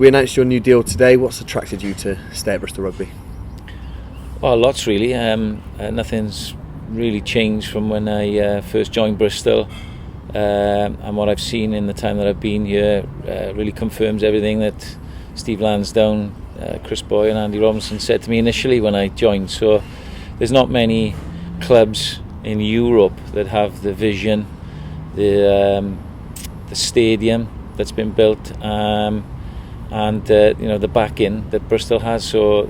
we announced your new deal today. What's attracted you to stay at Bristol Rugby? Well, lots really. Nothing's really changed from when I first joined Bristol, and what I've seen in the time that I've been here really confirms everything that Steve Lansdowne, Chris Boy and Andy Robinson said to me initially when I joined. So there's not many clubs in Europe that have the vision, the stadium that's been built, and the backing that Bristol has. So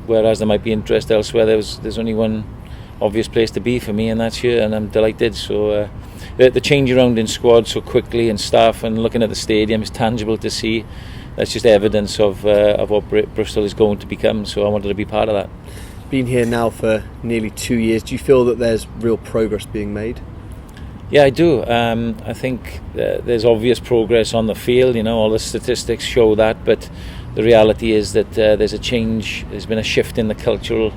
whereas there might be interest elsewhere, there's only one obvious place to be for me, and that's here, and I'm delighted. So the change around in squad so quickly and staff, and looking at the stadium is tangible to see. That's just evidence of what Bristol is going to become. So I wanted to be part of that. Been here now for nearly 2 years. Do you feel that there's real progress being made? Yeah, I do. I think there's obvious progress on the field. All the statistics show that, but the reality is that there's a change. There's been a shift in the cultural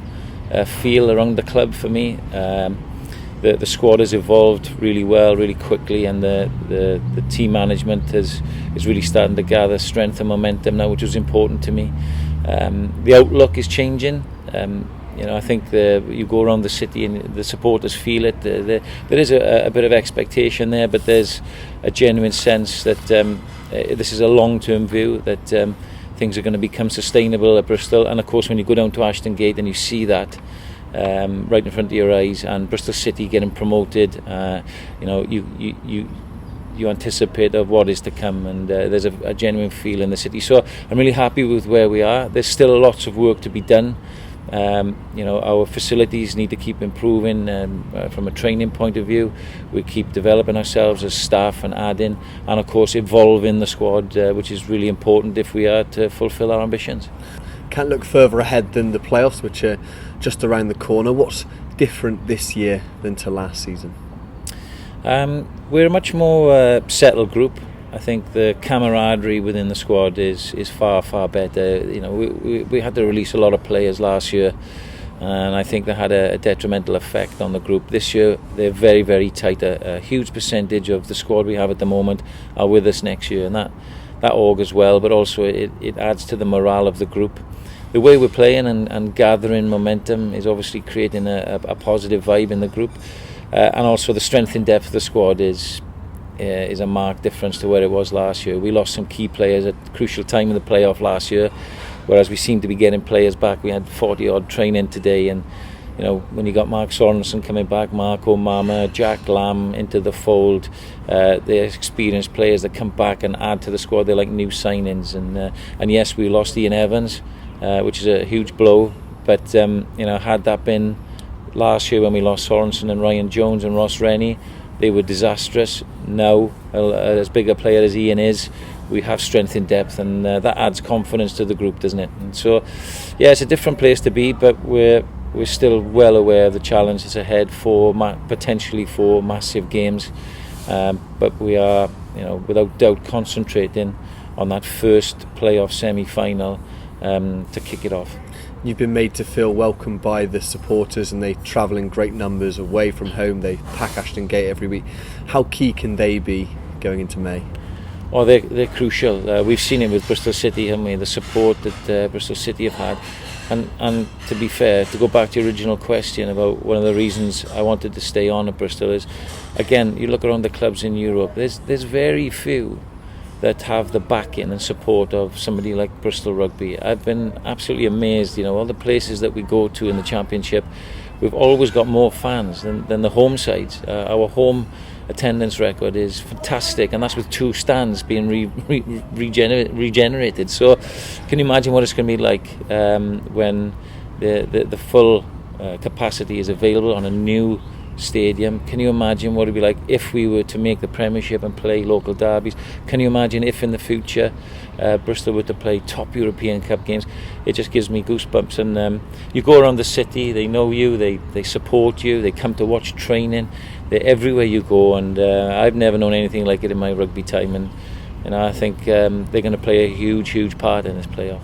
feel around the club for me. The squad has evolved really well, really quickly, and the team management is really starting to gather strength and momentum now, which was important to me. The outlook is changing. I think you go around the city and the supporters feel it. There is a bit of expectation there, but there's a genuine sense that this is a long-term view, that things are going to become sustainable at Bristol. And of course, when you go down to Ashton Gate and you see that right in front of your eyes, and Bristol City getting promoted, you anticipate of what is to come, and there's a genuine feel in the city. So I'm really happy with where we are. There's still lots of work to be done. Our facilities need to keep improving from a training point of view. We keep developing ourselves as staff and adding, and of course evolving the squad, which is really important if we are to fulfil our ambitions. Can't look further ahead than the playoffs, which are just around the corner. What's different this year than to last season? We're a much more settled group. I think the camaraderie within the squad is far better. We had to release a lot of players last year, and I think that had a detrimental effect on the group. This year they're very, very tight. A huge percentage of the squad we have at the moment are with us next year, and that augurs well, but also it adds to the morale of the group. The way we're playing and gathering momentum is obviously creating a positive vibe in the group, and also the strength and depth of the squad is a marked difference to where it was last year. We lost some key players at a crucial time in the playoff last year, whereas we seem to be getting players back. We had 40 odd training today, and when you got Mark Sorensen coming back, Marco Mama, Jack Lamb into the fold, they're experienced players that come back and add to the squad. They're like new signings, and yes, we lost Ian Evans, which is a huge blow, but had that been last year when we lost Sorensen and Ryan Jones and Ross Rennie, they were disastrous. Now, as big a player as Ian is, we have strength in depth, and that adds confidence to the group, doesn't it? And so, yeah, it's a different place to be, but we're still well aware of the challenge that's ahead potentially for massive games. But we are, without doubt, concentrating on that first playoff semi-final to kick it off. You've been made to feel welcome by the supporters, and they travel in great numbers away from home. They pack Ashton Gate every week. How key can they be going into May? Well, they're crucial. We've seen it with Bristol City, haven't we? The support that Bristol City have had. And to be fair, to go back to your original question about one of the reasons I wanted to stay on at Bristol is, again, you look around the clubs in Europe, there's very few that have the backing and support of somebody like Bristol Rugby. I've been absolutely amazed, all the places that we go to in the Championship, we've always got more fans than the home sides. Our home attendance record is fantastic, and that's with 2 stands being regenerated. So can you imagine what it's going to be like when the full capacity is available on a new stadium? Can you imagine what it'd be like if we were to make the Premiership and play local derbies? Can you imagine if in the future Bristol were to play top European Cup games? It just gives me goosebumps. And you go around the city, they know you, they support you, they come to watch training, they're everywhere you go, and I've never known anything like it in my rugby time, and I think they're going to play a huge part in this playoff.